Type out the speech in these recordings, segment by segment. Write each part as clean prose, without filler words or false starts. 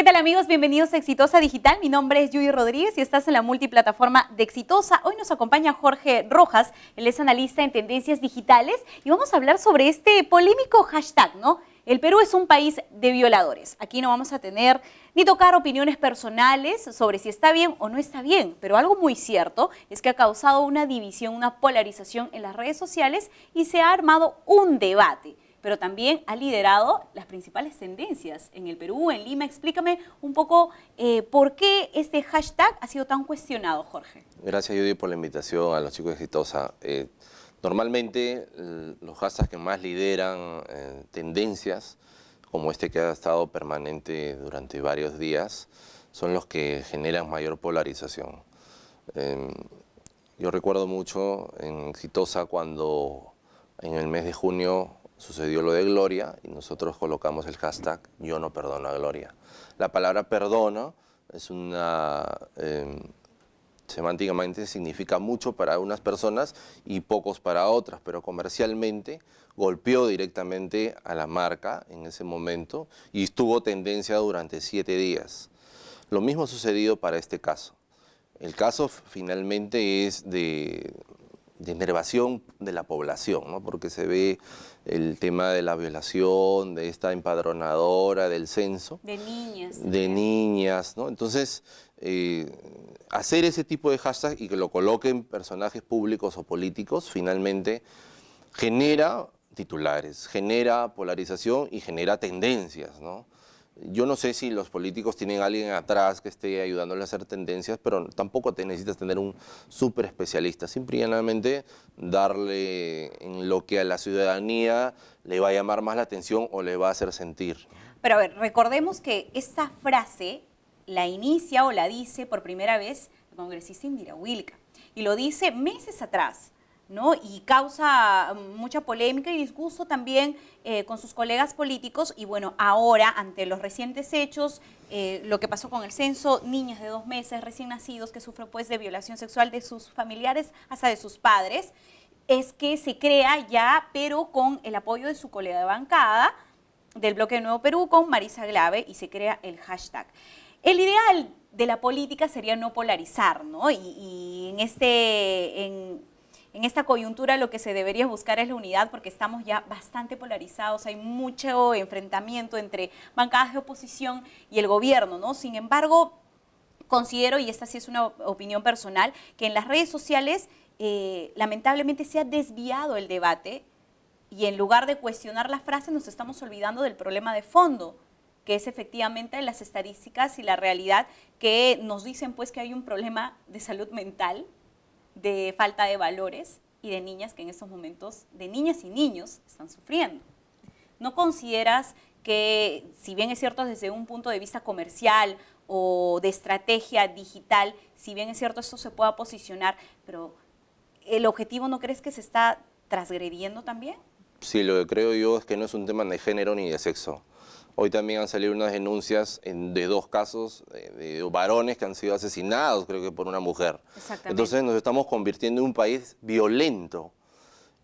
¿Qué tal amigos? Bienvenidos a Exitosa Digital. Mi nombre es Yudy Rodríguez y estás en la multiplataforma de Exitosa. Hoy nos acompaña Jorge Rojas, él es analista en tendencias digitales y vamos a hablar sobre este polémico hashtag, ¿no? El Perú es un país de violadores. Aquí no vamos a tener ni tocar opiniones personales sobre si está bien o no está bien, pero algo muy cierto es que ha causado una división, una polarización en las redes sociales y se ha armado un debate, pero también ha liderado las principales tendencias en el Perú, en Lima. Explícame un poco por qué este hashtag ha sido tan cuestionado, Jorge. Gracias, Judy, por la invitación a los chicos de Exitosa. Normalmente, los hashtags que más lideran tendencias, como este que ha estado permanente durante varios días, son los que generan mayor polarización. Yo recuerdo mucho en Exitosa cuando en el mes de junio sucedió lo de Gloria y nosotros colocamos el hashtag Yo no perdono a Gloria. La palabra perdono es una... semánticamente significa mucho para unas personas y pocos para otras, pero comercialmente golpeó directamente a la marca en ese momento y estuvo tendencia durante 7 días. Lo mismo ha sucedido para este caso. El caso finalmente es de enervación de la población, ¿no? Porque se ve el tema de la violación, de esta empadronadora, del censo. De niñas. De niñas, ¿no? Entonces, hacer ese tipo de hashtag y que lo coloquen personajes públicos o políticos, finalmente genera titulares, genera polarización y genera tendencias, ¿no? Yo no sé si los políticos tienen a alguien atrás que esté ayudándoles a hacer tendencias, pero tampoco te necesitas tener un súper especialista. Simplemente darle en lo que a la ciudadanía le va a llamar más la atención o le va a hacer sentir. Pero a ver, recordemos que esta frase la inicia o la dice por primera vez el congresista Indira Wilca. Y lo dice meses atrás, ¿no? Y causa mucha polémica y disgusto también con sus colegas políticos. Y bueno, ahora, ante los recientes hechos, lo que pasó con el censo, niñas de 2 meses, recién nacidos, que sufren pues de violación sexual de sus familiares hasta de sus padres, es que se crea ya, pero con el apoyo de su colega de bancada, del bloque de Nuevo Perú, con Marisa Glave, y se crea el hashtag. El ideal de la política sería no polarizar, ¿no? Y en esta coyuntura lo que se debería buscar es la unidad, porque estamos ya bastante polarizados, hay mucho enfrentamiento entre bancadas de oposición y el gobierno, ¿no? Sin embargo, considero, y esta sí es una opinión personal, que en las redes sociales lamentablemente se ha desviado el debate y en lugar de cuestionar la frase nos estamos olvidando del problema de fondo, que es efectivamente las estadísticas y la realidad que nos dicen pues que hay un problema de salud mental, de falta de valores y de niñas que en estos momentos, de niñas y niños, están sufriendo. ¿No consideras que, si bien es cierto desde un punto de vista comercial o de estrategia digital, si bien es cierto esto se pueda posicionar, pero el objetivo no crees que se está transgrediendo también? Sí, lo que creo yo es que no es un tema de género ni de sexo. Hoy también han salido unas denuncias de 2 casos de varones que han sido asesinados, creo que por una mujer. Exactamente. Entonces nos estamos convirtiendo en un país violento.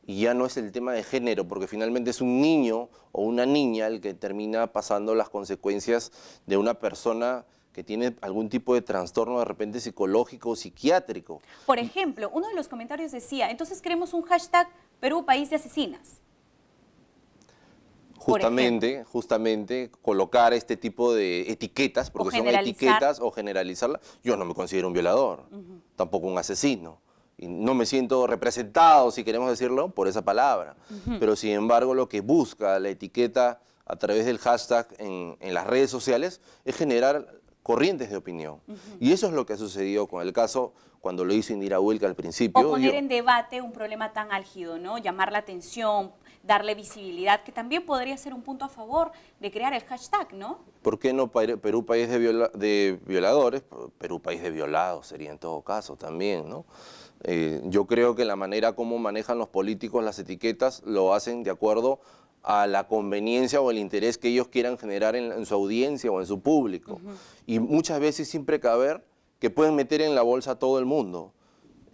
Y ya no es el tema de género, porque finalmente es un niño o una niña el que termina pasando las consecuencias de una persona que tiene algún tipo de trastorno de repente psicológico o psiquiátrico. Por ejemplo, uno de los comentarios decía, entonces creemos un hashtag Perú país de asesinas. Justamente colocar este tipo de etiquetas, porque son etiquetas, o generalizarlas. Yo no me considero un violador, tampoco un asesino. Y no me siento representado, si queremos decirlo, por esa palabra. Pero sin embargo, lo que busca la etiqueta a través del hashtag en las redes sociales es generar corrientes de opinión. Y eso es lo que ha sucedido con el caso cuando lo hizo Indira Wilca al principio. O poner en debate un problema tan álgido, ¿no? Llamar la atención, darle visibilidad, que también podría ser un punto a favor de crear el hashtag, ¿no? ¿Por qué no Perú país de violadores? Perú país de violados sería en todo caso también, ¿no? Yo creo que la manera como manejan los políticos las etiquetas lo hacen de acuerdo a la conveniencia o el interés que ellos quieran generar en su audiencia o en su público. Y muchas veces sin precaver que pueden meter en la bolsa a todo el mundo.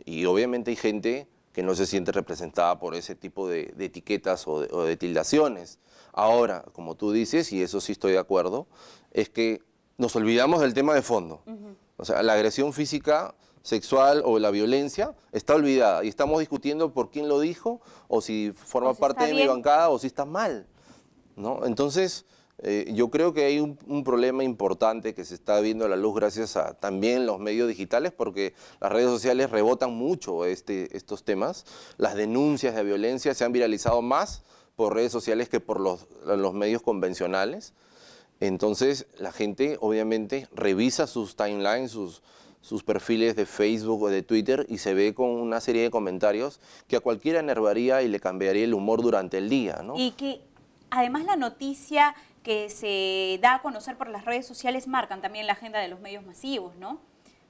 Y obviamente hay gente que no se siente representada por ese tipo de etiquetas o de tildaciones. Ahora, como tú dices, y eso sí estoy de acuerdo, es que nos olvidamos del tema de fondo. O sea, la agresión física, sexual o la violencia está olvidada y estamos discutiendo por quién lo dijo o si forma O si parte está de mi bien. bancada o si está mal, ¿no? Entonces, yo creo que hay un problema importante que se está viendo a la luz gracias a también los medios digitales, porque las redes sociales rebotan mucho estos temas. Las denuncias de violencia se han viralizado más por redes sociales que por los medios convencionales. Entonces, la gente obviamente revisa sus timelines, sus perfiles de Facebook o de Twitter y se ve con una serie de comentarios que a cualquiera enervaría y le cambiaría el humor durante el día, ¿no? Y que además la noticia que se da a conocer por las redes sociales marcan también la agenda de los medios masivos, ¿no?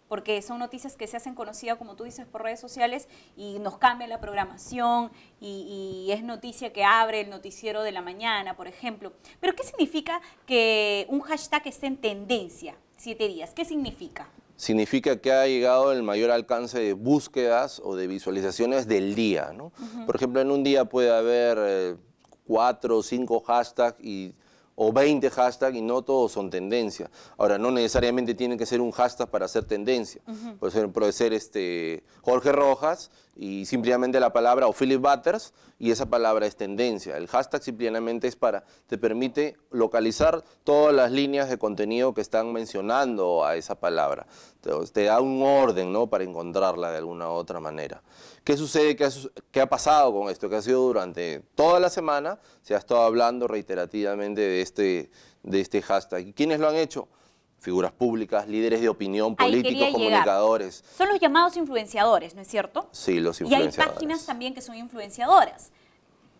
Porque son noticias que se hacen conocidas, como tú dices, por redes sociales y nos cambian la programación y es noticia que abre el noticiero de la mañana, por ejemplo. Pero ¿qué significa que un hashtag esté en tendencia 7 días? ¿Qué significa? Significa que ha llegado el mayor alcance de búsquedas o de visualizaciones del día, ¿no? Por ejemplo, en un día puede haber 4 o 5 hashtags o 20 hashtags y no todos son tendencia. Ahora, no necesariamente tiene que ser un hashtag para hacer tendencia. Puede ser Jorge Rojas y simplemente la palabra o Philip Butters y esa palabra es tendencia. El hashtag simplemente te permite localizar todas las líneas de contenido que están mencionando a esa palabra. Te da un orden, ¿no?, para encontrarla de alguna u otra manera. ¿Qué sucede? ¿Qué ha pasado con esto? Que ha sido durante toda la semana, se ha estado hablando reiterativamente de este hashtag. ¿Y quiénes lo han hecho? Figuras públicas, líderes de opinión, Ahí políticos, quería llegar. comunicadores. Son los llamados influenciadores, ¿no es cierto? Sí, los Y hay influenciadores. páginas también que son influenciadoras.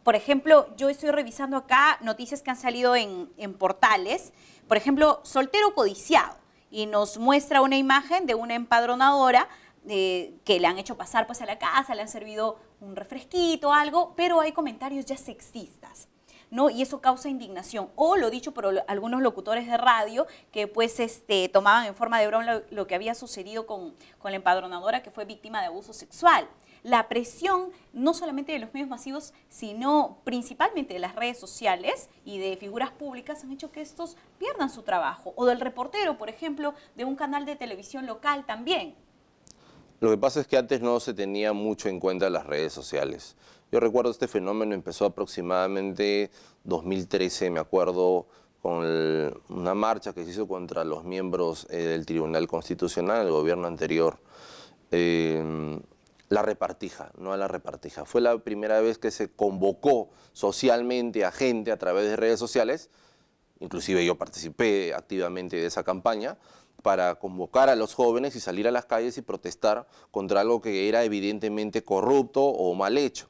Por ejemplo, yo estoy revisando acá noticias que han salido en portales. Por ejemplo, soltero codiciado. Y nos muestra una imagen de una empadronadora que le han hecho pasar pues a la casa, le han servido un refresquito, algo, pero hay comentarios ya sexistas, ¿no? Y eso causa indignación. O lo dicho por algunos locutores de radio que pues tomaban en forma de broma lo que había sucedido con la empadronadora que fue víctima de abuso sexual. La presión no solamente de los medios masivos, sino principalmente de las redes sociales y de figuras públicas han hecho que estos pierdan su trabajo. O del reportero, por ejemplo, de un canal de televisión local también. Lo que pasa es que antes no se tenía mucho en cuenta las redes sociales. Yo recuerdo este fenómeno empezó aproximadamente 2013, me acuerdo, con una marcha que se hizo contra los miembros del Tribunal Constitucional, el gobierno anterior. La repartija, no a la repartija. Fue la primera vez que se convocó socialmente a gente a través de redes sociales, inclusive yo participé activamente de esa campaña, para convocar a los jóvenes y salir a las calles y protestar contra algo que era evidentemente corrupto o mal hecho.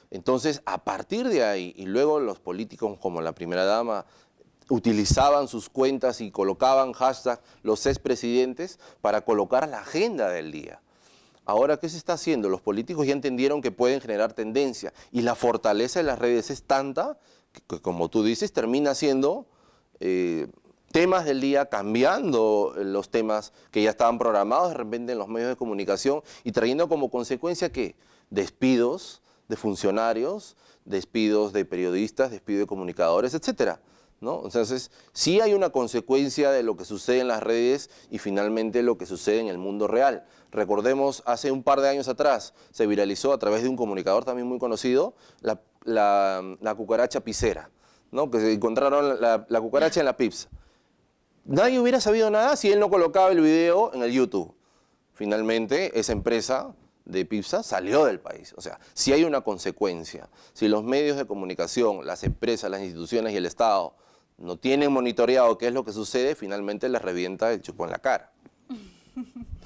Entonces, a partir de ahí, y luego los políticos como la primera dama utilizaban sus cuentas y colocaban hashtag los expresidentes para colocar la agenda del día. Ahora, ¿qué se está haciendo? Los políticos ya entendieron que pueden generar tendencia y la fortaleza de las redes es tanta que como tú dices, termina siendo temas del día, cambiando los temas que ya estaban programados de repente en los medios de comunicación y trayendo como consecuencia ¿qué? Despidos de funcionarios, despidos de periodistas, despidos de comunicadores, etcétera, ¿no? Entonces, sí hay una consecuencia de lo que sucede en las redes y finalmente lo que sucede en el mundo real. Recordemos, hace un par de años atrás se viralizó a través de un comunicador también muy conocido la cucaracha pisera, ¿no? Que se encontraron la cucaracha en la pizza. Nadie hubiera sabido nada si él no colocaba el video en el YouTube. Finalmente, esa empresa de pizza salió del país. O sea, si hay una consecuencia, si los medios de comunicación, las empresas, las instituciones y el Estado no tienen monitoreado qué es lo que sucede, finalmente les revienta el chupo en la cara.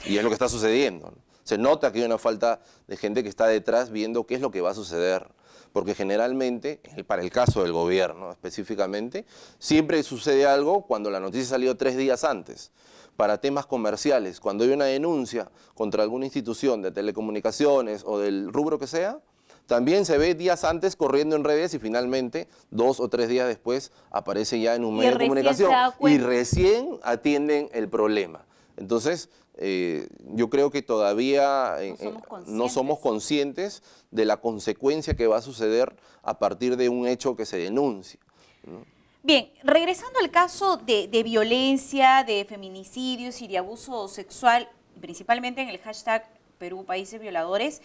Y es lo que está sucediendo, ¿no? Se nota que hay una falta de gente que está detrás viendo qué es lo que va a suceder. Porque generalmente, para el caso del gobierno específicamente, siempre sucede algo cuando la noticia salió 3 días antes. Para temas comerciales, cuando hay una denuncia contra alguna institución de telecomunicaciones o del rubro que sea, también se ve días antes corriendo en redes y finalmente 2 o 3 días después aparece ya en un medio de comunicación y recién atienden el problema. Entonces, yo creo que todavía no somos conscientes de la consecuencia que va a suceder a partir de un hecho que se denuncia, ¿no? Bien, regresando al caso de violencia, de feminicidios y de abuso sexual, principalmente en el hashtag Perú Países Violadores,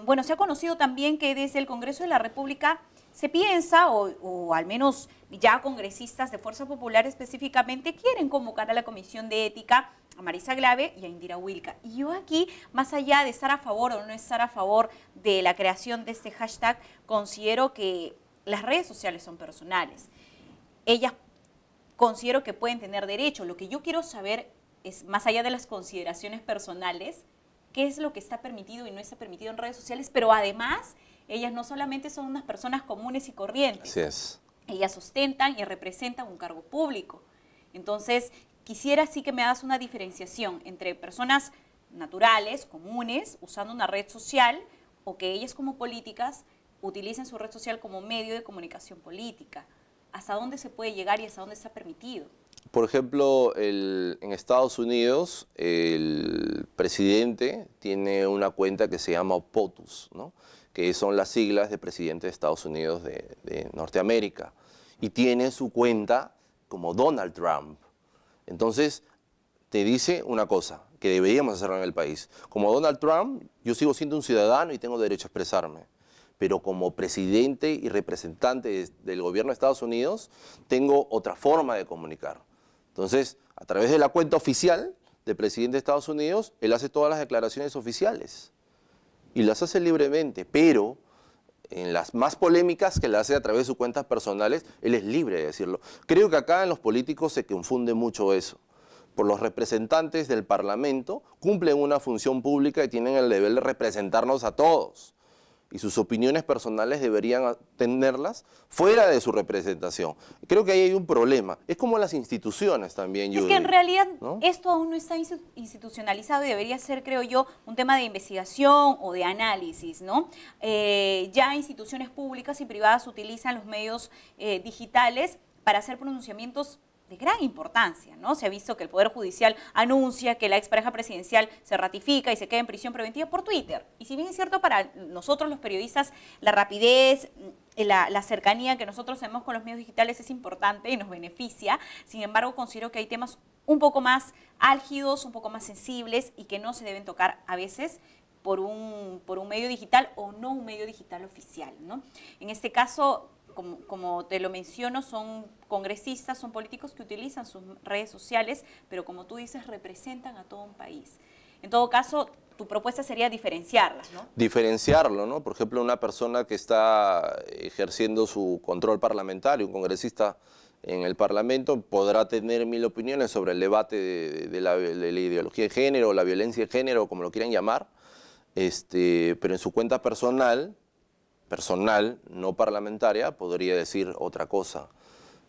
bueno, se ha conocido también que desde el Congreso de la República se piensa, o al menos ya congresistas de Fuerza Popular específicamente, quieren convocar a la Comisión de Ética a Marisa Glave y a Indira Wilca. Y yo aquí, más allá de estar a favor o no estar a favor de la creación de este hashtag, considero que las redes sociales son personales. Ellas considero que pueden tener derecho. Lo que yo quiero saber es, más allá de las consideraciones personales, qué es lo que está permitido y no está permitido en redes sociales, pero además ellas no solamente son unas personas comunes y corrientes. Así es. Ellas ostentan y representan un cargo público. Entonces, quisiera sí que me hagas una diferenciación entre personas naturales, comunes, usando una red social, o que ellas como políticas utilicen su red social como medio de comunicación política. ¿Hasta dónde se puede llegar y hasta dónde está permitido? Por ejemplo, en Estados Unidos, el presidente tiene una cuenta que se llama POTUS, ¿no? Que son las siglas de presidente de Estados Unidos de Norteamérica. Y tiene su cuenta como Donald Trump. Entonces, te dice una cosa, que deberíamos hacerlo en el país. Como Donald Trump, yo sigo siendo un ciudadano y tengo derecho a expresarme. Pero como presidente y representante del gobierno de Estados Unidos, tengo otra forma de comunicar. Entonces, a través de la cuenta oficial del presidente de Estados Unidos, él hace todas las declaraciones oficiales y las hace libremente, pero en las más polémicas que las hace a través de sus cuentas personales, él es libre de decirlo. Creo que acá en los políticos se confunde mucho eso. Por los representantes del Parlamento cumplen una función pública y tienen el deber de representarnos a todos. Y sus opiniones personales deberían tenerlas fuera de su representación. Creo que ahí hay un problema. Es como las instituciones también, Judy. Es que en realidad, ¿no? esto aún no está institucionalizado y debería ser, creo yo, un tema de investigación o de análisis, ¿no? Ya instituciones públicas y privadas utilizan los medios digitales para hacer pronunciamientos de gran importancia, ¿no? Se ha visto que el Poder Judicial anuncia que la expareja presidencial se ratifica y se queda en prisión preventiva por Twitter. Y si bien es cierto para nosotros los periodistas, la rapidez, la cercanía que nosotros tenemos con los medios digitales es importante y nos beneficia, sin embargo considero que hay temas un poco más álgidos, un poco más sensibles y que no se deben tocar a veces por un medio digital o no un medio digital oficial, ¿no? En este caso, como te lo menciono, son congresistas, son políticos que utilizan sus redes sociales, pero como tú dices, representan a todo un país. En todo caso, tu propuesta sería diferenciarlas, ¿no? Diferenciarlo, ¿no? Por ejemplo, una persona que está ejerciendo su control parlamentario, un congresista en el Parlamento, podrá tener 1000 opiniones sobre el debate de la ideología de género, la violencia de género, como lo quieran llamar, pero en su cuenta personal, no parlamentaria, podría decir otra cosa,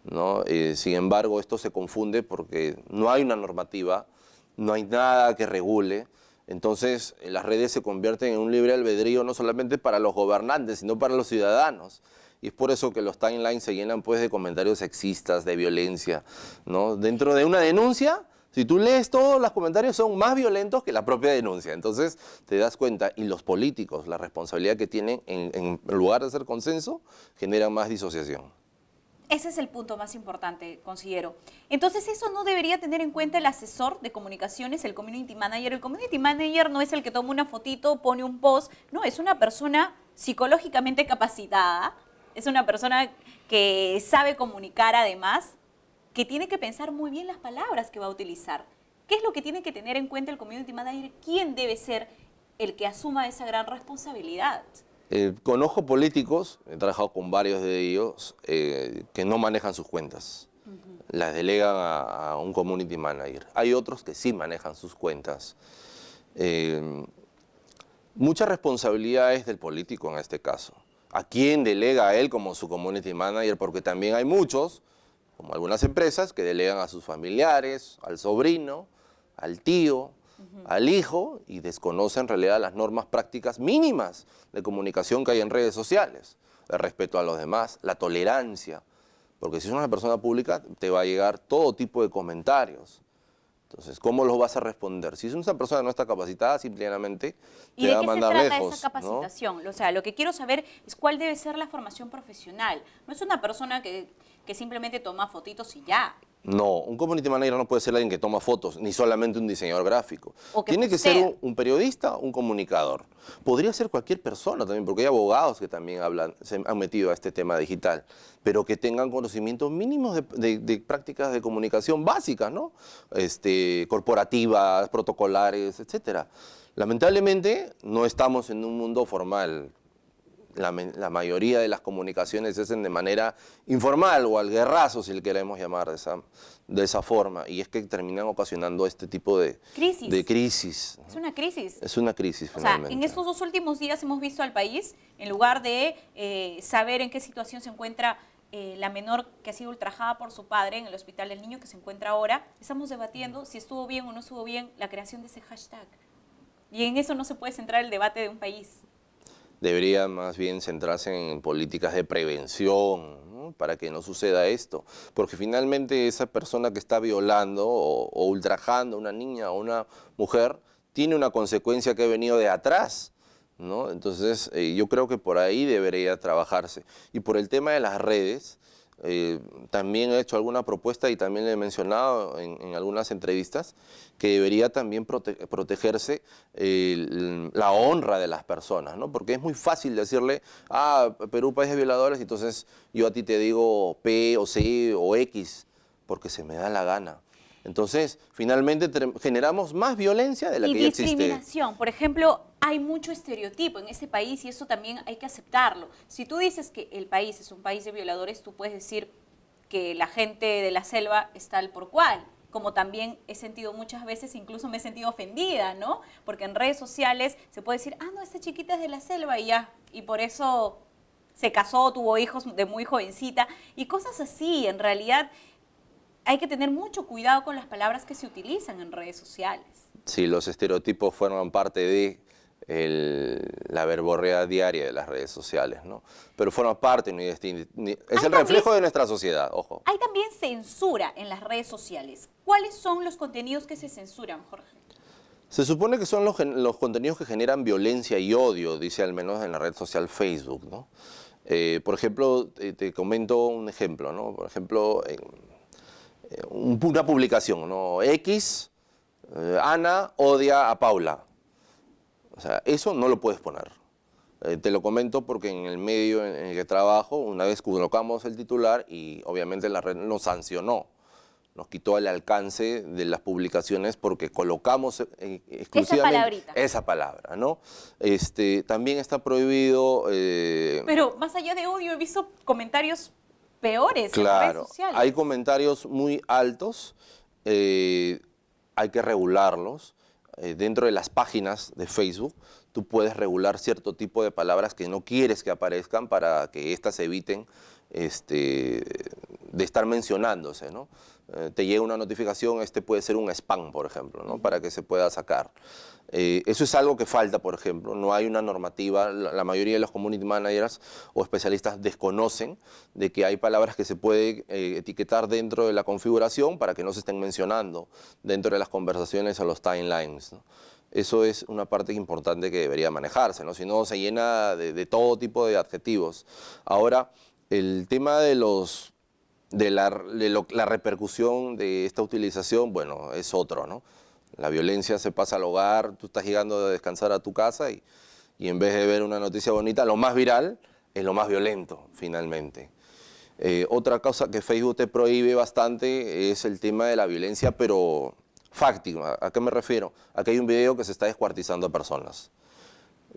¿no? Sin embargo, esto se confunde porque no hay una normativa, no hay nada que regule. Entonces, las redes se convierten en un libre albedrío no solamente para los gobernantes, sino para los ciudadanos. Y es por eso que los timelines se llenan pues de comentarios sexistas, de violencia, ¿no? Dentro de una denuncia, si tú lees todos los comentarios son más violentos que la propia denuncia. Entonces te das cuenta, y los políticos, la responsabilidad que tienen en lugar de hacer consenso, generan más disociación. Ese es el punto más importante, considero. Entonces, ¿eso no debería tener en cuenta el asesor de comunicaciones, el community manager? El community manager no es el que toma una fotito, pone un post, no, es una persona psicológicamente capacitada, es una persona que sabe comunicar además, que tiene que pensar muy bien las palabras que va a utilizar. ¿Qué es lo que tiene que tener en cuenta el community manager? ¿Quién debe ser el que asuma esa gran responsabilidad? Conozco políticos, he trabajado con varios de ellos, que no manejan sus cuentas. Las delegan a un community manager. Hay otros que sí manejan sus cuentas. Mucha responsabilidad es del político en este caso. ¿A quién delega a él como su community manager? Porque también hay muchos, como algunas empresas, que delegan a sus familiares, al sobrino, al tío, al hijo, y desconocen en realidad las normas prácticas mínimas de comunicación que hay en redes sociales. El respeto a los demás, la tolerancia, porque si eres una persona pública te va a llegar todo tipo de comentarios. Entonces, ¿cómo los vas a responder? Si una persona no está capacitada, simplemente ¿Y te de va a qué se mandar trata lejos, esa ¿no? capacitación? O sea, lo que quiero saber es cuál debe ser la formación profesional. No es una persona que simplemente toma fotitos y ya, No, un community manager no puede ser alguien que toma fotos, ni solamente un diseñador gráfico. o que Tiene que ser postea. un periodista, un comunicador. Podría ser cualquier persona también, porque hay abogados que también se han metido a este tema digital, pero que tengan conocimientos mínimos de prácticas de comunicación básicas, ¿no? Corporativas, protocolares, etcétera. Lamentablemente no estamos en un mundo formal. La mayoría de las comunicaciones se hacen de manera informal o al guerrazo, si le queremos llamar de esa forma, y es que terminan ocasionando este tipo de Crisis. crisis. Es una crisis. Es una crisis, O sea, finalmente. en estos 2 últimos días hemos visto al país, en lugar de saber en qué situación se encuentra la menor que ha sido ultrajada por su padre en el hospital del niño que se encuentra ahora, estamos debatiendo si estuvo bien o no estuvo bien la creación de ese hashtag. Y en eso no se puede centrar el debate de un país. Debería más bien centrarse en políticas de prevención, ¿no? Para que no suceda esto. Porque finalmente esa persona que está violando o ultrajando a una niña o una mujer tiene una consecuencia que ha venido de atrás, ¿no? Entonces yo creo que por ahí debería trabajarse. Y por el tema de las redes, también he hecho alguna propuesta y también le he mencionado en algunas entrevistas que debería también protegerse la honra de las personas, ¿no? Porque es muy fácil decirle, Perú, país de violadores, y entonces yo a ti te digo P o C o X, porque se me da la gana. Entonces, finalmente generamos más violencia de la Y que ya existe. discriminación. Por ejemplo, hay mucho estereotipo en ese país y eso también hay que aceptarlo. Si tú dices que el país es un país de violadores, tú puedes decir que la gente de la selva es tal por cual. Como también he sentido muchas veces, incluso me he sentido ofendida, ¿no? Porque en redes sociales se puede decir, no, esta chiquita es de la selva y ya. Y por eso se casó, tuvo hijos de muy jovencita. Y cosas así, en realidad hay que tener mucho cuidado con las palabras que se utilizan en redes sociales. Sí, los estereotipos forman parte de la verborrea diaria de las redes sociales, ¿no? Pero forman parte, es el reflejo de nuestra sociedad, ojo. Hay también censura en las redes sociales. ¿Cuáles son los contenidos que se censuran, Jorge? Se supone que son los contenidos que generan violencia y odio, dice al menos en la red social Facebook, ¿no? Por ejemplo, te comento un ejemplo, ¿no? Por ejemplo, una publicación, ¿no? X, Ana odia a Paula. O sea, eso no lo puedes poner. Te lo comento porque en el medio en el que trabajo, una vez colocamos el titular y obviamente la red nos sancionó. Nos quitó el alcance de las publicaciones porque colocamos exclusivamente esa palabra, ¿no? También está prohibido... Pero más allá de odio, he visto comentarios peores en redes Claro, sociales. hay comentarios muy altos, hay que regularlos. Dentro de las páginas de Facebook, tú puedes regular cierto tipo de palabras que no quieres que aparezcan para que éstas eviten de estar mencionándose, ¿no? Te llega una notificación, puede ser un spam, por ejemplo, ¿no? Para que se pueda sacar. Eso es algo que falta, por ejemplo. No hay una normativa. La mayoría de los community managers o especialistas desconocen de que hay palabras que se pueden etiquetar dentro de la configuración para que no se estén mencionando dentro de las conversaciones o los timelines, ¿no? Eso es una parte importante que debería manejarse, ¿no? Si no, se llena de todo tipo de adjetivos. Ahora, el tema de la repercusión de esta utilización, bueno, es otro, ¿no? La violencia se pasa al hogar, tú estás llegando a descansar a tu casa y en vez de ver una noticia bonita, lo más viral es lo más violento, finalmente. Otra cosa que Facebook te prohíbe bastante es el tema de la violencia, pero fáctica. ¿A qué me refiero? Aquí hay un video que se está descuartizando a personas.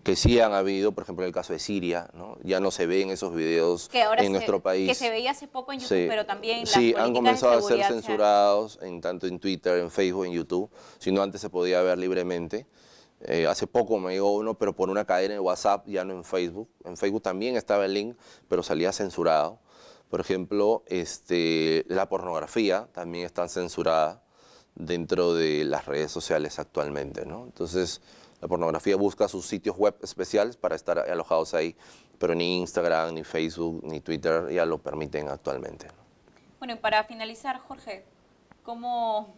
Que sí han habido, por ejemplo, en el caso de Siria, ¿no? Ya no se ven esos videos en nuestro país. Que se veía hace poco en YouTube, Sí, pero también las sí, políticas han comenzado de a ser seguridad censurados tanto en Twitter, en Facebook, en YouTube, sino antes se podía ver libremente. Hace poco me llegó uno, pero por una cadena en WhatsApp, ya no en Facebook. En Facebook también estaba el link, pero salía censurado. Por ejemplo, la pornografía también está censurada dentro de las redes sociales actualmente, ¿no? Entonces, la pornografía busca sus sitios web especiales para estar alojados ahí, pero ni Instagram, ni Facebook, ni Twitter ya lo permiten actualmente. Bueno, y para finalizar, Jorge, ¿cómo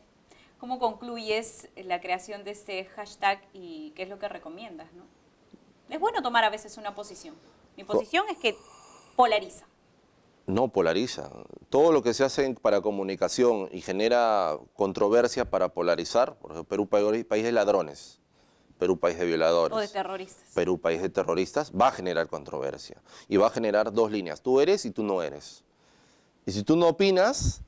¿Cómo concluyes la creación de este hashtag y qué es lo que recomiendas, ¿no? Es bueno tomar a veces una posición. Mi posición es que polariza. No polariza. Todo lo que se hace para comunicación y genera controversia para polarizar, por ejemplo, Perú, país de ladrones, Perú, país de violadores. O de terroristas. Perú, país de terroristas, va a generar controversia. Y va a generar dos líneas. Tú eres y tú no eres. Y si tú no opinas,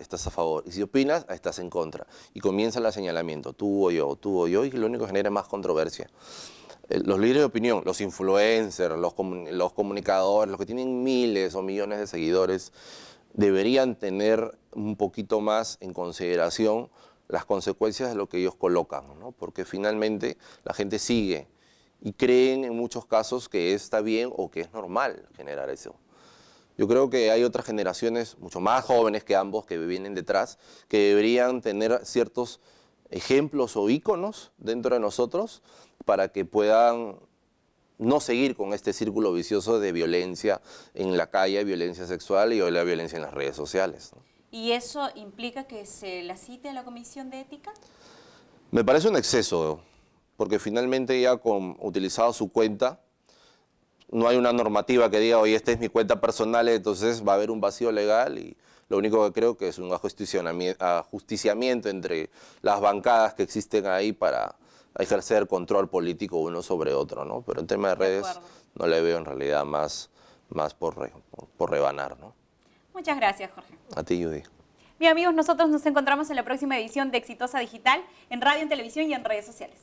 estás a favor. Y si opinas, estás en contra. Y comienza el señalamiento, tú o yo, y lo único que genera es más controversia. Los líderes de opinión, los influencers, los comunicadores, los que tienen miles o millones de seguidores, deberían tener un poquito más en consideración las consecuencias de lo que ellos colocan, ¿no? Porque finalmente la gente sigue y creen en muchos casos que está bien o que es normal generar eso. Yo creo que hay otras generaciones mucho más jóvenes que ambos que vienen detrás que deberían tener ciertos ejemplos o íconos dentro de nosotros para que puedan no seguir con este círculo vicioso de violencia en la calle, violencia sexual y hoy la violencia en las redes sociales, ¿no? ¿Y eso implica que se la cite a la Comisión de Ética? Me parece un exceso, porque finalmente ya con utilizado su cuenta, no hay una normativa que diga, oye, esta es mi cuenta personal, entonces va a haber un vacío legal y lo único que creo que es un ajusticiamiento entre las bancadas que existen ahí para ejercer control político uno sobre otro, ¿no? Pero en tema de redes no le veo en realidad más por rebanar, ¿no? Muchas gracias, Jorge. A ti, Judy. Bien, amigos, nosotros nos encontramos en la próxima edición de Exitosa Digital, en radio, en televisión y en redes sociales.